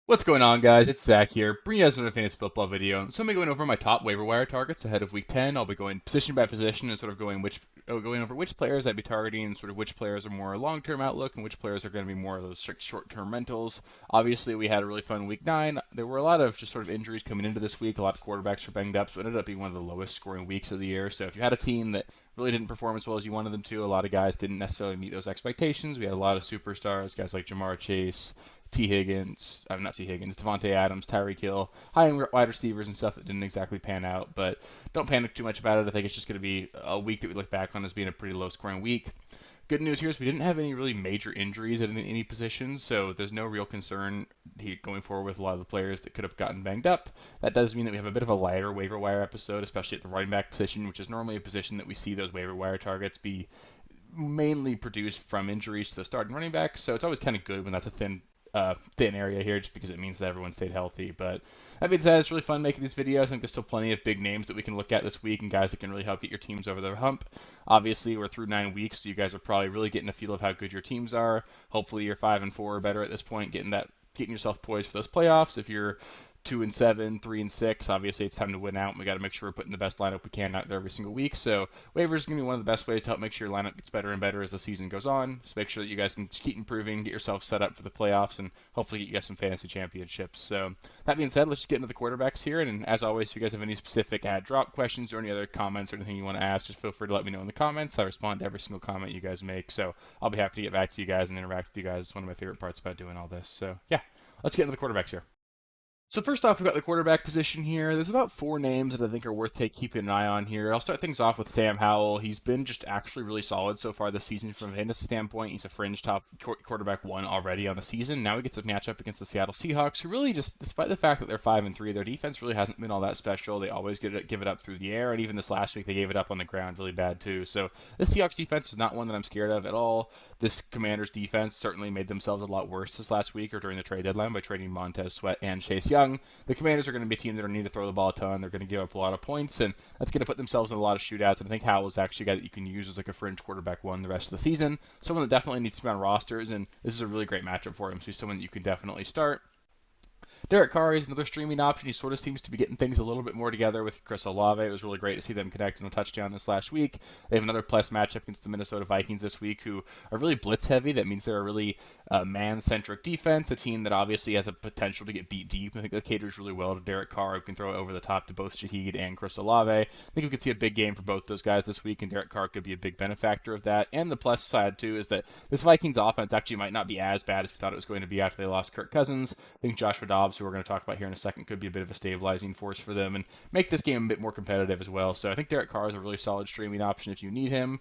What's going on, guys? It's Zach here, bringing you guys another fantasy football video. So I'm going over my top waiver wire targets ahead of Week 10. I'll be going position by position and sort of going over which players I'd be targeting, and sort of which players are more long-term outlook and which players are going to be more of those strict short-term rentals. Obviously, we had a really fun Week 9. There were a lot of just sort of injuries coming into this week. A lot of quarterbacks were banged up, so it ended up being one of the lowest scoring weeks of the year. So if you had a team that really didn't perform as well as you wanted them to, a lot of guys didn't necessarily meet those expectations. We had a lot of superstars, guys like Jamar Chase, not T. Higgins, Devontae Adams, Tyreek Hill, high-end wide receivers and stuff that didn't exactly pan out. But don't panic too much about it. I think it's just going to be a week that we look back on as being a pretty low-scoring week. Good news here is we didn't have any really major injuries at any positions, so there's no real concern going forward with a lot of the players that could have gotten banged up. That does mean that we have a bit of a lighter waiver wire episode, especially at the running back position, which is normally a position that we see those waiver wire targets be mainly produced from injuries to the starting running backs. So it's always kind of good when that's a thin area here, just because it means that everyone stayed healthy. But that being said, it's really fun making these videos. I think there's still plenty of big names that we can look at this week and guys that can really help get your teams over the hump. Obviously, we're through 9 weeks, so you guys are probably really getting a feel of how good your teams are. Hopefully, you're 5-4 or better at this point, getting yourself poised for those playoffs. If you're 2-7, 3-6. Obviously, it's time to win out. We got to make sure we're putting the best lineup we can out there every single week. So waivers is going to be one of the best ways to help make sure your lineup gets better and better as the season goes on. So make sure that you guys can keep improving, get yourself set up for the playoffs, and hopefully get you guys some fantasy championships. So that being said, let's just get into the quarterbacks here. And as always, if you guys have any specific ad drop questions or any other comments or anything you want to ask, just feel free to let me know in the comments. I respond to every single comment you guys make. So I'll be happy to get back to you guys and interact with you guys. It's one of my favorite parts about doing all this. So yeah, let's get into the quarterbacks here. So first off, we've got the quarterback position here. There's about four names that I think are worth keeping an eye on here. I'll start things off with Sam Howell. He's been just actually really solid so far this season from a fantasy standpoint. He's a fringe top quarterback one already on the season. Now he gets a matchup against the Seattle Seahawks, who really just, despite the fact that they're 5-3, their defense really hasn't been all that special. They always give it up through the air, and even this last week they gave it up on the ground really bad too. So this Seahawks defense is not one that I'm scared of at all. This Commanders defense certainly made themselves a lot worse this last week or during the trade deadline by trading Montez Sweat and Chase Young. The Commanders are going to be a team that are need to throw the ball a ton. They're going to give up a lot of points, and that's going to put themselves in a lot of shootouts. And I think Howell is actually a guy that you can use as like a fringe quarterback one the rest of the season. Someone that definitely needs to be on rosters, and this is a really great matchup for him. So he's someone that you can definitely start. Derek Carr is another streaming option. He sort of seems to be getting things a little bit more together with Chris Olave. It was really great to see them connect on a touchdown this last week. They have another plus matchup against the Minnesota Vikings this week, who are really blitz heavy. That means they're a really man-centric defense, a team that obviously has a potential to get beat deep. I think that caters really well to Derek Carr, who can throw it over the top to both Shaheed and Chris Olave. I think we could see a big game for both those guys this week, and Derek Carr could be a big benefactor of that. And the plus side, too, is that this Vikings offense actually might not be as bad as we thought it was going to be after they lost Kirk Cousins. I think Joshua Dobbs, who we're going to talk about here in a second, could be a bit of a stabilizing force for them and make this game a bit more competitive as well. So I think Derek Carr is a really solid streaming option if you need him.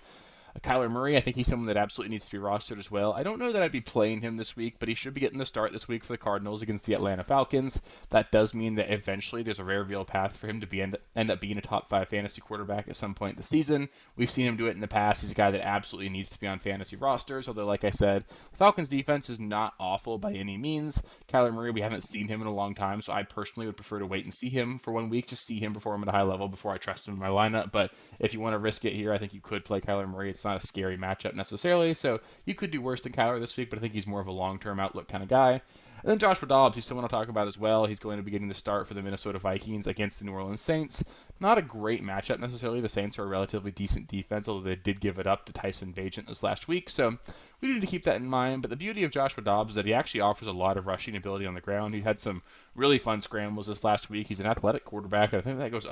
Kyler Murray, I think he's someone that absolutely needs to be rostered as well. I don't know that I'd be playing him this week, but he should be getting the start this week for the Cardinals against the Atlanta Falcons. That does mean that eventually there's a very real path for him to end up being a top 5 fantasy quarterback at some point this season. We've seen him do it in the past. He's a guy that absolutely needs to be on fantasy rosters, although, like I said, the Falcons defense is not awful by any means. Kyler Murray, we haven't seen him in a long time, so I personally would prefer to wait and see him for 1 week, just see him perform at a high level before I trust him in my lineup. But if you want to risk it here, I think you could play Kyler Murray. It's not a scary matchup necessarily, so you could do worse than Kyler this week, but I think he's more of a long-term outlook kind of guy. And then Joshua Dobbs, he's someone I'll talk about as well. He's going to be getting the start for the Minnesota Vikings against the New Orleans Saints. Not a great matchup necessarily. The Saints are a relatively decent defense, although they did give it up to Tyson Bagent this last week, so we need to keep that in mind. But the beauty of Joshua Dobbs is that he actually offers a lot of rushing ability on the ground. He had some really fun scrambles this last week. He's an athletic quarterback, and I think that goes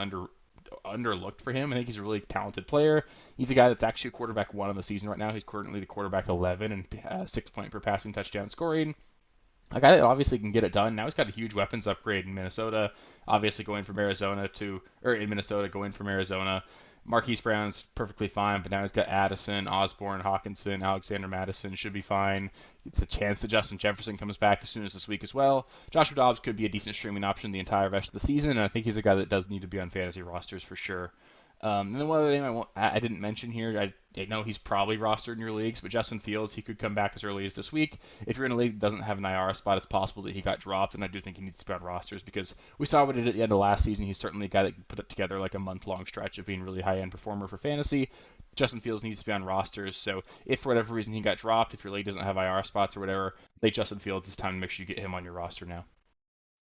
underlooked for him. I think he's a really talented player. He's a guy that's actually a quarterback one on the season right now. He's currently the quarterback 11 and 6 point per passing touchdown scoring. A guy that obviously can get it done. Now he's got a huge weapons upgrade in Minnesota. Obviously going from Minnesota going from Arizona. Marquise Brown's perfectly fine, but now he's got Addison, Osborne, Hawkinson, Alexander Madison should be fine. It's a chance that Justin Jefferson comes back as soon as this week as well. Joshua Dobbs could be a decent streaming option the entire rest of the season, and I think he's a guy that does need to be on fantasy rosters for sure. And then one other thing I didn't mention here, I know he's probably rostered in your leagues, but Justin Fields, he could come back as early as this week. If you're in a league that doesn't have an IR spot, it's possible that he got dropped, and I do think he needs to be on rosters because we saw what he did at the end of last season. He's certainly a guy that put it together like a month-long stretch of being a really high-end performer for fantasy. Justin Fields needs to be on rosters, so if for whatever reason he got dropped, if your league doesn't have IR spots or whatever, I think Justin Fields, it's time to make sure you get him on your roster now.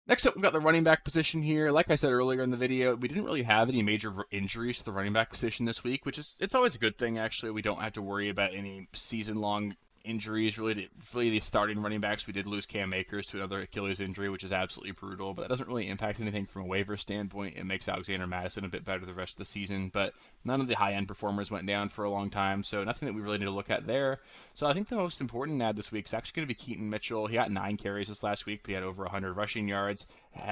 Next up, we've got the running back position here. Like I said earlier in the video, we didn't really have any major injuries to the running back position this week, which is it's always a good thing. Actually, we don't have to worry about any season-long injuries. Really, these starting running backs, we did lose Cam Akers to another Achilles injury, which is absolutely brutal. But that doesn't really impact anything from a waiver standpoint. It makes Alexander Madison a bit better the rest of the season, but none of the high-end performers went down for a long time, so nothing that we really need to look at there. So I think the most important ad this week is actually going to be Keaton Mitchell. He got 9 carries this last week, but he had over 100 rushing yards.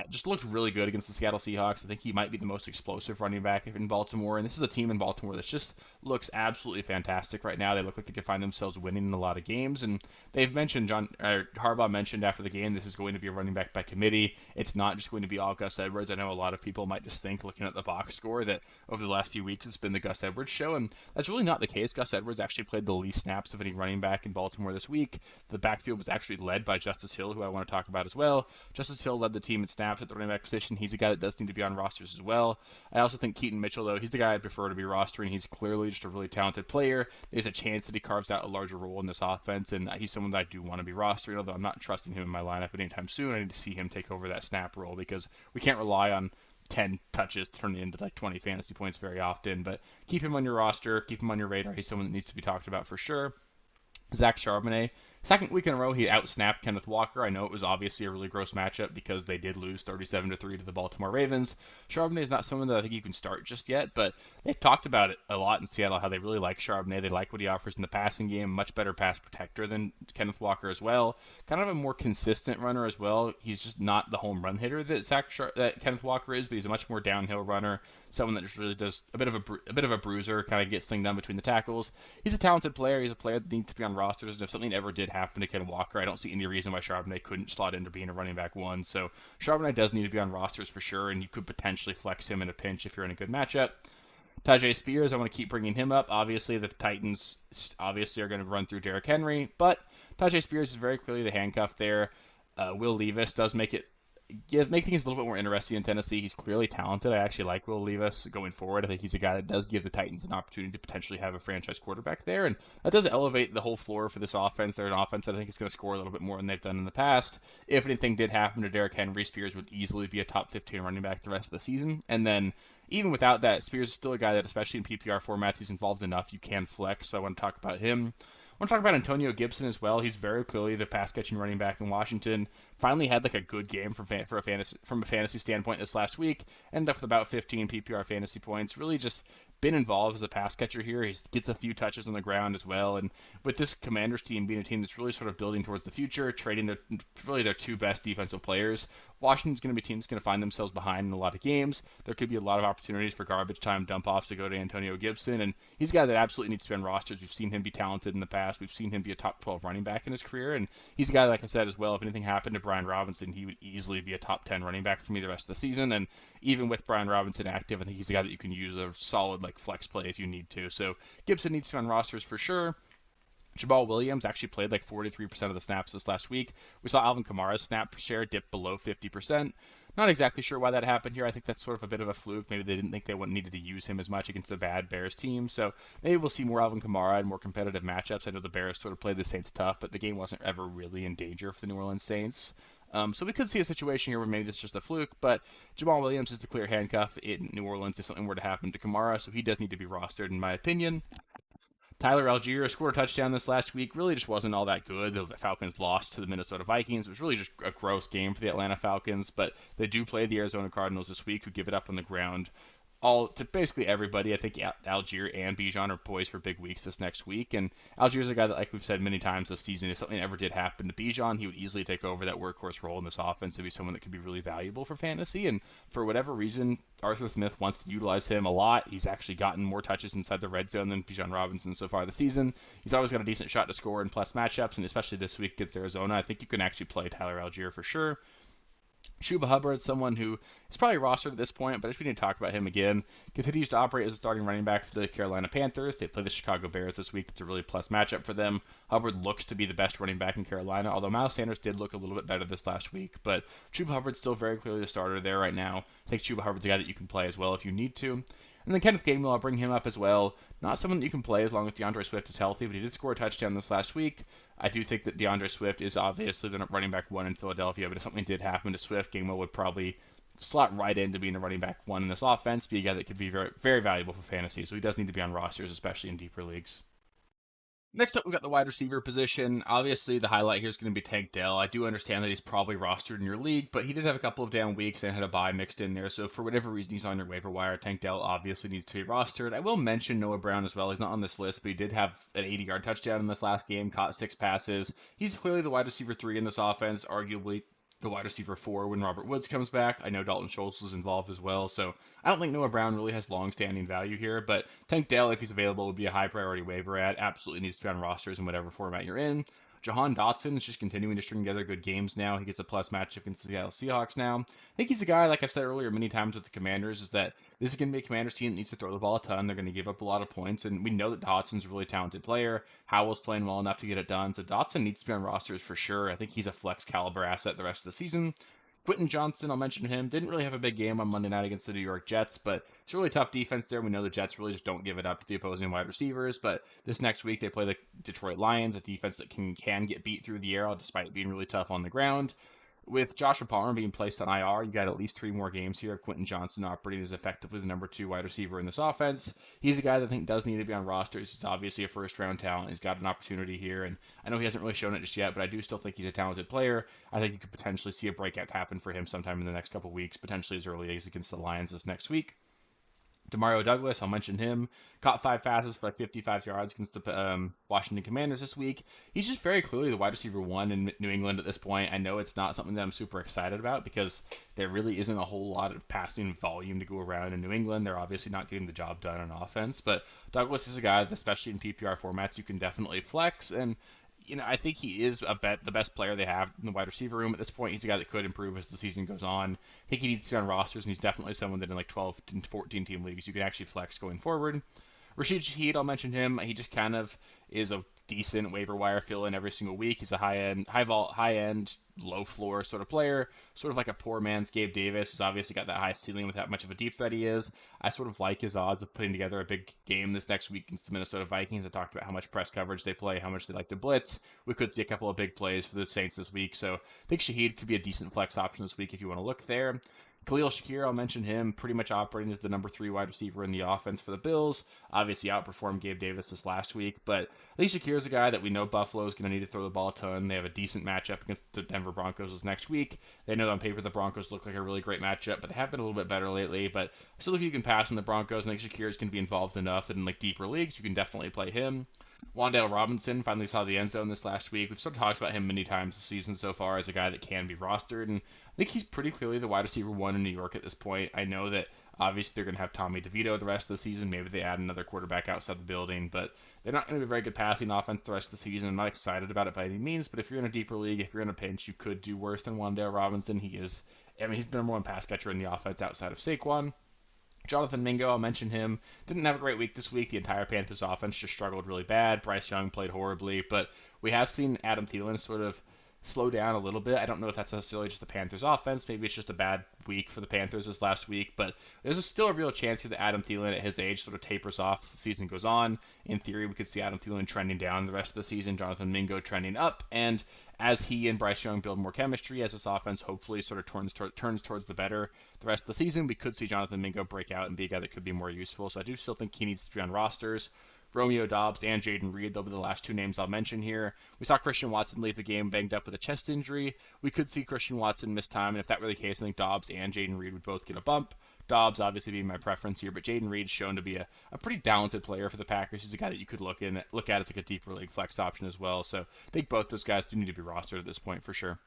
Just looked really good against the Seattle Seahawks. I think he might be the most explosive running back in Baltimore, and this is a team in Baltimore that just looks absolutely fantastic right now. They look like they could find themselves winning in a lot of games, and they've mentioned Harbaugh mentioned after the game this is going to be a running back by committee. It's not just going to be all Gus Edwards. I know a lot of people might just think, looking at the box score, that over the last few weeks it's been the Gus Edwards show, and that's really not the case. Gus Edwards actually played the least snaps of any running back in Baltimore this week. The backfield was actually led by Justice Hill, who I want to talk about as well. Justice Hill led the team in snaps at the running back position. He's a guy that does need to be on rosters as well. I also think Keaton Mitchell, though, he's the guy I'd prefer to be rostering. He's clearly just a really talented player. There's a chance that he carves out a larger role in this offense, and he's someone that I do want to be rostering, although I'm not trusting him in my lineup anytime soon. I need to see him take over that snap role because we can't rely on 10 touches turning into like 20 fantasy points very often. But keep him on your roster, keep him on your radar. He's someone that needs to be talked about for sure. Zach Charbonnet, second week in a row, he outsnapped Kenneth Walker. I know it was obviously a really gross matchup because they did lose 37-3 to the Baltimore Ravens. Charbonnet is not someone that I think you can start just yet, but they've talked about it a lot in Seattle, how they really like Charbonnet. They like what he offers in the passing game, much better pass protector than Kenneth Walker as well. Kind of a more consistent runner as well. He's just not the home run hitter that Kenneth Walker is, but he's a much more downhill runner, someone that just really does a bit of a bruiser, kind of gets things done between the tackles. He's a talented player. He's a player that needs to be on rosters, and if something ever did happen to Ken Walker, I don't see any reason why Charbonnet couldn't slot into being a running back one. So Charbonnet does need to be on rosters for sure, and you could potentially flex him in a pinch if you're in a good matchup. Tyjae Spears, I want to keep bringing him up. Obviously, the Titans obviously are going to run through Derrick Henry, but Tyjae Spears is very clearly the handcuff there. Will Levis does make things a little bit more interesting in Tennessee. He's clearly talented. I actually like Will Levis going forward. I think he's a guy that does give the Titans an opportunity to potentially have a franchise quarterback there, and that does elevate the whole floor for this offense. They're an offense that I think is going to score a little bit more than they've done in the past. If anything did happen to Derrick Henry, Spears would easily be a top 15 running back the rest of the season. And then even without that, Spears is still a guy that, especially in PPR formats, he's involved enough. You can flex, so I want to talk about him. I want to talk about Antonio Gibson as well. He's very clearly the pass-catching running back in Washington. Finally had like a good game from a fantasy standpoint this last week. Ended up with about 15 PPR fantasy points. Really just been involved as a pass catcher here. He gets a few touches on the ground as well. And with this Commanders team being a team that's really sort of building towards the future, trading their two best defensive players, Washington's going to be a team that's going to find themselves behind in a lot of games. There could be a lot of opportunities for garbage time dump-offs to go to Antonio Gibson, and he's a guy that absolutely needs to be on rosters. We've seen him be talented in the past. We've seen him be a top 12 running back in his career, and he's a guy, like I said, as well. If anything happened to Brian Robinson, he would easily be a top 10 running back for me the rest of the season, and even with Brian Robinson active, I think he's a guy that you can use a solid like flex play if you need to. So Gibson needs to be on rosters for sure. Jamal Williams actually played like 43% of the snaps this last week. We saw Alvin Kamara's snap share dip below 50%. Not exactly sure why that happened here. I think that's sort of a bit of a fluke. Maybe they didn't think they needed to use him as much against the bad Bears team. So maybe we'll see more Alvin Kamara and more competitive matchups. I know the Bears sort of played the Saints tough, but the game wasn't ever really in danger for the New Orleans Saints. So we could see a situation here where maybe this is just a fluke, but Jamal Williams is the clear handcuff in New Orleans if something were to happen to Kamara, so he does need to be rostered in my opinion. Tyler Algier scored a touchdown this last week. Really just wasn't all that good. The Falcons lost to the Minnesota Vikings. It was really just a gross game for the Atlanta Falcons, but they do play the Arizona Cardinals this week, who give it up on the ground all to basically everybody. I think Algier and Bijan are poised for big weeks this next week. And Algier's a guy that, like we've said many times this season, if something ever did happen to Bijan, he would easily take over that workhorse role in this offense and be someone that could be really valuable for fantasy. And for whatever reason, Arthur Smith wants to utilize him a lot. He's actually gotten more touches inside the red zone than Bijan Robinson so far this season. He's always got a decent shot to score in plus matchups, and especially this week against Arizona, I think you can actually play Tyler Algier for sure. Chuba Hubbard, someone who is probably rostered at this point, but I just need to talk about him again. Continues to operate as a starting running back for the Carolina Panthers. They play the Chicago Bears this week. It's a really plus matchup for them. Hubbard looks to be the best running back in Carolina, although Miles Sanders did look a little bit better this last week. But Chuba Hubbard's still very clearly the starter there right now. I think Chuba Hubbard's a guy that you can play as well if you need to. And then Kenneth Gainwell, I'll bring him up as well. Not someone that you can play as long as DeAndre Swift is healthy, but he did score a touchdown this last week. I do think that DeAndre Swift is obviously the running back one in Philadelphia, but if something did happen to Swift, Gainwell would probably slot right into being a running back one in this offense, be a guy that could be very, very valuable for fantasy. So he does need to be on rosters, especially in deeper leagues. Next up, we've got the wide receiver position. Obviously, the highlight here is going to be Tank Dell. I do understand that he's probably rostered in your league, but he did have a couple of down weeks and had a bye mixed in there. So for whatever reason he's on your waiver wire, Tank Dell obviously needs to be rostered. I will mention Noah Brown as well. He's not on this list, but he did have an 80-yard touchdown in this last game, caught 6 passes. He's clearly the wide receiver 3 in this offense, arguably the wide receiver 4 when Robert Woods comes back. I know Dalton Schultz was involved as well, so I don't think Noah Brown really has long-standing value here, but Tank Dell, if he's available, would be a high-priority waiver ad. Absolutely needs to be on rosters in whatever format you're in. Jahan Dotson is just continuing to string together good games now. He gets a plus matchup against the Seattle Seahawks now. I think he's a guy, like I've said earlier many times with the Commanders, is that this is going to be a Commanders team that needs to throw the ball a ton. They're going to give up a lot of points, and we know that Dotson's a really talented player. Howell's playing well enough to get it done, so Dotson needs to be on rosters for sure. I think he's a flex caliber asset the rest of the season. Quentin Johnson, I'll mention him, didn't really have a big game on Monday night against the New York Jets, but it's a really tough defense there. We know the Jets really just don't give it up to the opposing wide receivers, but this next week they play the Detroit Lions, a defense that can get beat through the air despite being really tough on the ground. With Joshua Palmer being placed on IR, you got at least 3 more games here of Quentin Johnson operating as effectively the number 2 wide receiver in this offense. He's a guy that I think does need to be on rosters. He's obviously a first-round talent. He's got an opportunity here, and I know he hasn't really shown it just yet, but I do still think he's a talented player. I think you could potentially see a breakout happen for him sometime in the next couple weeks, potentially as early as against the Lions this next week. Demario Douglas, I'll mention him. Caught 5 passes for like 55 yards against the Washington Commanders this week. He's just very clearly the wide receiver 1 in New England at this point. I know it's not something that I'm super excited about because there really isn't a whole lot of passing volume to go around in New England. They're obviously not getting the job done on offense, but Douglas is a guy that, especially in PPR formats, you can definitely flex. And I think he is the best player they have in the wide receiver room at this point. He's a guy that could improve as the season goes on. I think he needs to be on rosters, and he's definitely someone that in like 12 to 14 team leagues you can actually flex going forward. Rashid Shaheed, I'll mention him. He just kind of is a decent waiver wire fill in every single week. He's a high end, low floor sort of player, sort of like a poor man's Gabe Davis. He's obviously got that high ceiling with how much of a deep threat he is. I sort of like his odds of putting together a big game this next week against the Minnesota Vikings. I talked about how much press coverage they play, how much they like to blitz. We could see a couple of big plays for the Saints this week, so I think Shaheed could be a decent flex option this week if you want to look there. Khalil Shakir, I'll mention him, pretty much operating as the number 3 wide receiver in the offense for the Bills. Obviously outperformed Gabe Davis this last week, but at least Shakir is a guy that we know Buffalo is going to need to throw the ball a ton. They have a decent matchup against the Denver Broncos this next week. They know on paper the Broncos look like a really great matchup, but they have been a little bit better lately. But I still think you can pass on the Broncos. I think Shakir is going to be involved enough that in like deeper leagues you can definitely play him. Wan'Dale Robinson finally saw the end zone this last week. We've sort of talked about him many times this season so far as a guy that can be rostered, and I think he's pretty clearly the wide receiver 1 in New York at this point. I know that obviously they're going to have Tommy DeVito the rest of the season. Maybe they add another quarterback outside the building, but they're not going to be a very good passing offense the rest of the season. I'm not excited about it by any means, but if you're in a deeper league, if you're in a pinch, you could do worse than Wan'Dale Robinson. He's the number 1 pass catcher in the offense outside of Saquon. Jonathan Mingo, I'll mention him. Didn't have a great week this week. The entire Panthers offense just struggled really bad. Bryce Young played horribly, but we have seen Adam Thielen sort of slow down a little bit. I don't know if that's necessarily just the Panthers offense. Maybe it's just a bad week for the Panthers this last week, but there's still a real chance here that Adam Thielen at his age sort of tapers off as the season goes on. In theory, we could see Adam Thielen trending down the rest of the season, Jonathan Mingo trending up, and as he and Bryce Young build more chemistry, as this offense hopefully sort of turns towards the better the rest of the season, we could see Jonathan Mingo break out and be a guy that could be more useful. So I do still think he needs to be on rosters. Romeo Doubs and Jaden Reed, they'll be the last 2 names I'll mention here. We saw Christian Watson leave the game banged up with a chest injury. We could see Christian Watson miss time, and if that were the case, I think Doubs and Jaden Reed would both get a bump. Doubs obviously being my preference here, but Jaden Reed's shown to be a pretty talented player for the Packers. He's a guy that you could look at as like a deeper league flex option as well. So I think both those guys do need to be rostered at this point for sure.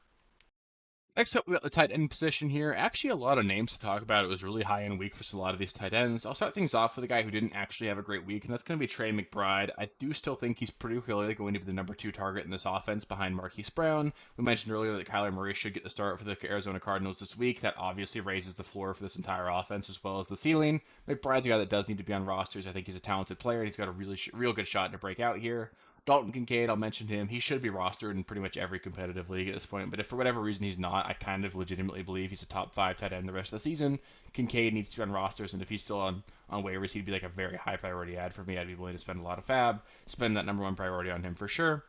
Next up, we got the tight end position here. Actually, a lot of names to talk about. It was really high-end week for a lot of these tight ends. I'll start things off with a guy who didn't actually have a great week, and that's going to be Trey McBride. I do still think he's pretty clearly going to be the number 2 target in this offense behind Marquise Brown. We mentioned earlier that Kyler Murray should get the start for the Arizona Cardinals this week. That obviously raises the floor for this entire offense as well as the ceiling. McBride's a guy that does need to be on rosters. I think he's a talented player, and he's got a real good shot to break out here. Dalton Kincaid, I'll mention him. He should be rostered in pretty much every competitive league at this point, but if for whatever reason he's not, I kind of legitimately believe he's a top 5 tight end the rest of the season. Kincaid needs to be on rosters, and if he's still on waivers, he'd be like a very high priority ad for me. I'd be willing to spend a lot of fab, spend that number 1 priority on him for sure.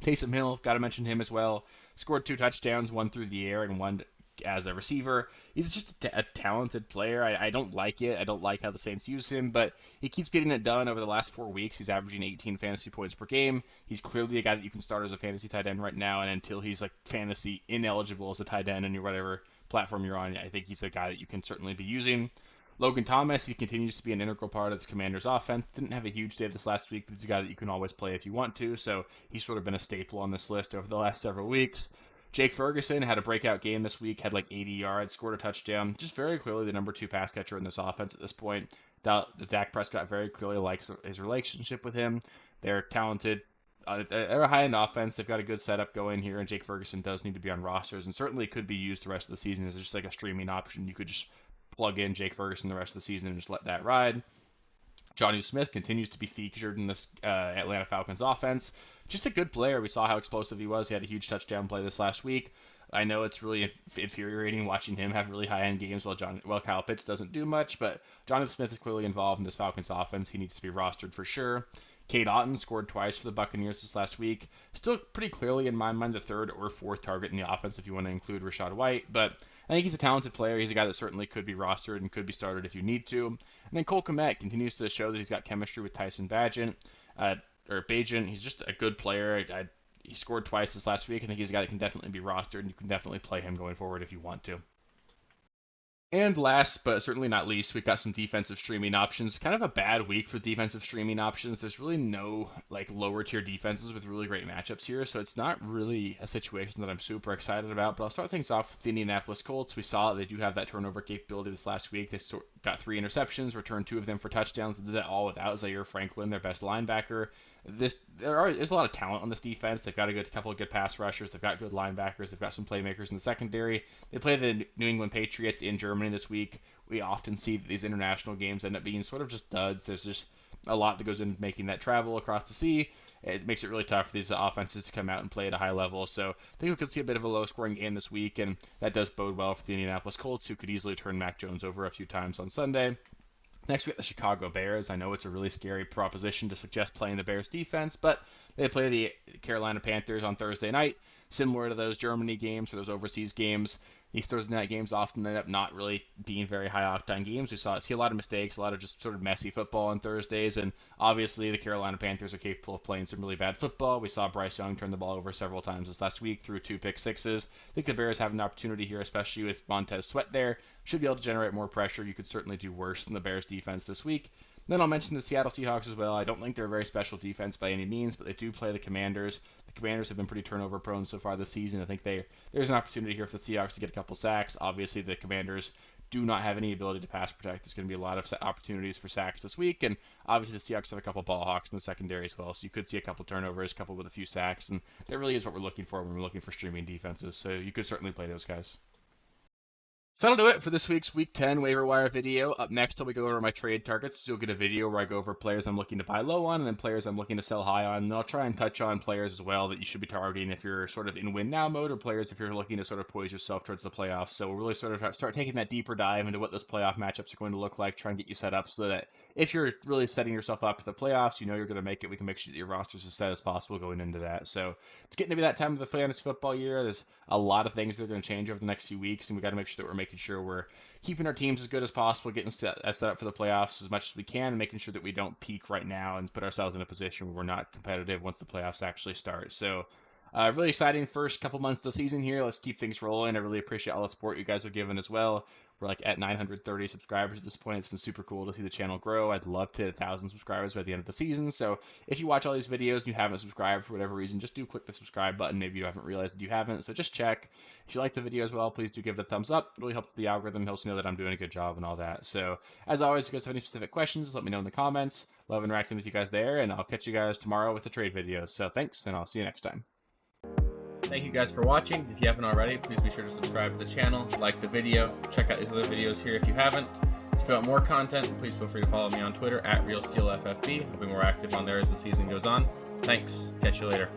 Taysom Hill, got to mention him as well. Scored 2 touchdowns, 1 through the air and 1 as a receiver. He's just a talented player. I don't like it. I don't like how the Saints use him, but he keeps getting it done over the last 4 weeks. He's averaging 18 fantasy points per game. He's clearly a guy that you can start as a fantasy tight end right now, and until he's like fantasy ineligible as a tight end in your whatever platform you're on, I think he's a guy that you can certainly be using. Logan Thomas, he continues to be an integral part of this Commanders offense. Didn't have a huge day this last week, but he's a guy that you can always play if you want to, so he's sort of been a staple on this list over the last several weeks. Jake Ferguson had a breakout game this week, had like 80 yards, scored a touchdown. Just very clearly the number 2 pass catcher in this offense at this point. Dak Prescott very clearly likes his relationship with him. They're talented. They're a high-end offense. They've got a good setup going here, and Jake Ferguson does need to be on rosters and certainly could be used the rest of the season as just like a streaming option. You could just plug in Jake Ferguson the rest of the season and just let that ride. Jonnu Smith continues to be featured in this Atlanta Falcons offense. Just a good player. We saw how explosive he was. He had a huge touchdown play this last week. I know it's really infuriating watching him have really high-end games while Kyle Pitts doesn't do much, but Jonnu Smith is clearly involved in this Falcons offense. He needs to be rostered for sure. Cade Otton scored twice for the Buccaneers this last week. Still pretty clearly, in my mind, the 3rd or 4th target in the offense if you want to include Rachaad White. But I think he's a talented player. He's a guy that certainly could be rostered and could be started if you need to. And then Cole Kmet continues to show that he's got chemistry with Tyson Bagent. He's just a good player. He scored twice this last week. I think he's a guy that can definitely be rostered, and you can definitely play him going forward if you want to. And last, but certainly not least, we've got some defensive streaming options. Kind of a bad week for defensive streaming options. There's really no like lower tier defenses with really great matchups here, so it's not really a situation that I'm super excited about. But I'll start things off with the Indianapolis Colts. We saw they do have that turnover capability this last week. They got 3 interceptions, returned 2 of them for touchdowns. They did that all without Zaire Franklin, their best linebacker. There's a lot of talent on this defense. They've got a couple of good pass rushers. They've got good linebackers. They've got some playmakers in the secondary. They play the New England Patriots in Germany this week. We often see that these international games end up being sort of just duds. There's just a lot that goes into making that travel across the sea. It makes it really tough for these offenses to come out and play at a high level. So I think we could see a bit of a low-scoring game this week, and that does bode well for the Indianapolis Colts, who could easily turn Mac Jones over a few times on Sunday. Next, we got the Chicago Bears. I know it's a really scary proposition to suggest playing the Bears defense, but they play the Carolina Panthers on Thursday night, similar to those Germany games or those overseas games. These Thursday night games often end up not really being very high-octane games. We see a lot of mistakes, a lot of just sort of messy football on Thursdays, and obviously the Carolina Panthers are capable of playing some really bad football. We saw Bryce Young turn the ball over several times this last week through 2 pick-sixes. I think the Bears have an opportunity here, especially with Montez Sweat there. Should be able to generate more pressure. You could certainly do worse than the Bears defense this week. Then I'll mention the Seattle Seahawks as well. I don't think they're a very special defense by any means, but they do play the Commanders. The Commanders have been pretty turnover prone so far this season. I think there's an opportunity here for the Seahawks to get a couple sacks. Obviously, the Commanders do not have any ability to pass protect. There's going to be a lot of opportunities for sacks this week, and obviously the Seahawks have a couple ball hawks in the secondary as well, so you could see a couple turnovers, coupled with a few sacks, and that really is what we're looking for when we're looking for streaming defenses, so you could certainly play those guys. So that'll do it for this week's Week 10 waiver wire video. Up next, I'll be going over my trade targets. So you'll get a video where I go over players I'm looking to buy low on and then players I'm looking to sell high on. And I'll try and touch on players as well that you should be targeting if you're sort of in win now mode, or players if you're looking to sort of poise yourself towards the playoffs. So we'll really sort of start taking that deeper dive into what those playoff matchups are going to look like, try and get you set up so that if you're really setting yourself up for the playoffs, you know you're going to make it. We can make sure that your roster's as set as possible going into that. So it's getting to be that time of the fantasy football year. There's a lot of things that are going to change over the next few weeks, and we got to make sure that we're making sure we're keeping our teams as good as possible, getting set up for the playoffs as much as we can, and making sure that we don't peak right now and put ourselves in a position where we're not competitive once the playoffs actually start. So really exciting first couple months of the season here. Let's keep things rolling. I really appreciate all the support you guys have given as well. We're like at 930 subscribers at this point. It's been super cool to see the channel grow. I'd love to hit 1,000 subscribers by the end of the season. So if you watch all these videos and you haven't subscribed for whatever reason, just do click the subscribe button. Maybe you haven't realized that you haven't. So just check. If you like the video as well, please do give it a thumbs up. It really helps the algorithm. It helps me know that I'm doing a good job and all that. So as always, if you guys have any specific questions, let me know in the comments. Love interacting with you guys there, and I'll catch you guys tomorrow with the trade videos. So thanks, and I'll see you next time. Thank you guys for watching. If you haven't already, please be sure to subscribe to the channel, like the video, check out these other videos here if you haven't. If you want more content, please feel free to follow me on Twitter at RealSteelFFB. I'll be more active on there as the season goes on. Thanks. Catch you later.